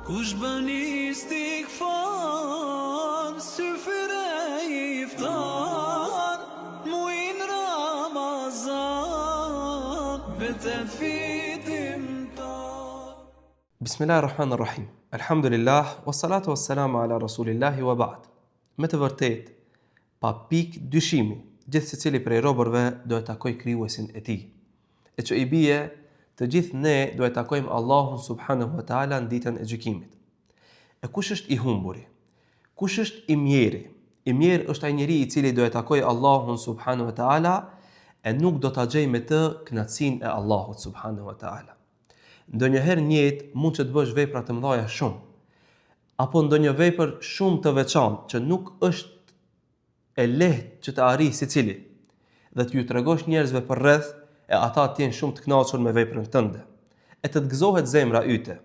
Kush bën istighfar, syfyre iftar, muin Ramazan, betet fitimtar. Bismillahirrahmanirrahim. Alhamdulillah, wassalatu wassalamu ala rasulillahi wa ba'd. Me të vërtet, pa pik dyshimi, gjithë secili prej robërve do e takoj krijuesin e tij. E që i bie, të gjithë ne do e takojmë Allahun subhanahu wa taala në ditën e gjykimit. E kush është i humburi? Kush është i mjeri? I mjeri është ai njeri i cili do e takoj Allahun subhanahu wa taala e nuk do ta gjej me të kënaqësinë e Allahut subhanahu wa taala. Ndonjëherë në jetë mund që të bësh vepra të mëdha shumë, apo ndonjë vepër shumë të veçantë që nuk është e lehtë që të arrijë secili, dhe t'ju tregosh njerëzve për rreth e ata të jenë shumë të kënaqur me veprën tënde, e të gëzohet zemra yte.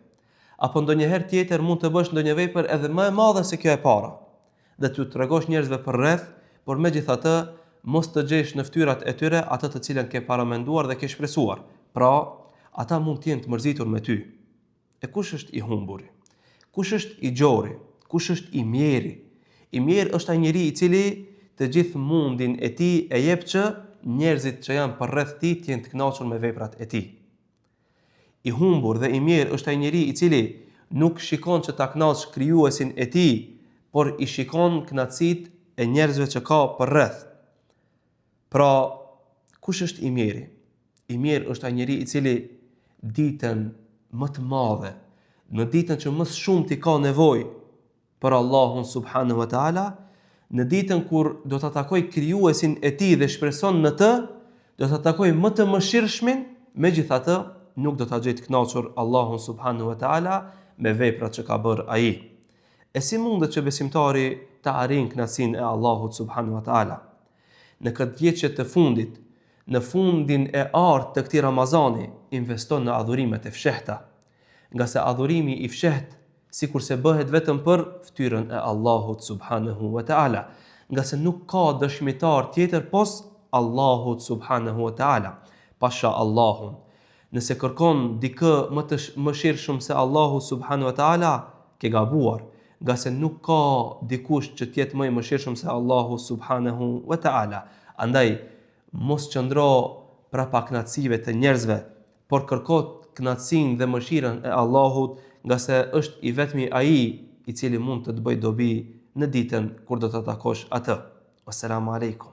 Apo ndonjëherë tjetër mund të bësh ndonjë vepër edhe më e madhe se kjo e para, dhe t'ju tregosh njerëzve për rreth, por megjithatë mos të gjesh në fytyrat e tyre atë të cilën ke paramenduar dhe ke shpresuar. Pra, ata mund të jenë të mërzitur me ty. E kush është i humburi? Kush është i gjori? Kush është i mjeri? I mjeri është ai njeri i cili të gjithë mundin e tij e jep që njerëzit që janë përreth tij të jenë të kënaqur me veprat e tij. I humbur dhe i mirë është ai njeri i cili nuk shikon që ta kënaqë krijuesin e tij, por i shikon kënaqësitë e njerëzve që ka përreth. Pra, kush është i miri? I mirë është ai njeri i cili ditën më të madhe, në ditën që më shumë ti ka nevojë për Allahun subhanahu wa taala, në ditën kur do ta takoj krijuesin e tij dhe shpreson në të, do ta takoj më të mëshirshmin, megjithatë nuk do ta gjej të kënaqur Allahun subhanahu wa taala me veprat që ka bërë ai. E si mundet që besimtari të arrijë kënaqësinë e Allahut subhanahu wa taala? Në këtë vjetçe të fundit, në fundin e artë të këtij Ramazani, investon në adhurimet e fshehta, nga se adhurimi i fshehtë sikurse bëhet vetëm për fytyrën e Allahut subhanahu wa taala, nga se nuk ka dëshmitar tjetër pos Allahut subhanahu wa taala. Pasha Allahun. Nëse kërkon dikë më të mëshirshëm se Allahu subhanahu wa taala, ke gabuar, nga se nuk ka dikush që të jetë më i mëshirshëm se Allahu subhanahu wa taala. Andaj mos qëndro prapa kënaqësive të njerëzve, por kërko kënaqësinë dhe mëshirën e Allahut, nga se është i vetmi ai i cili mund të të bëjë dobi në ditën kur do të takosh atë. Assalamu alaikum.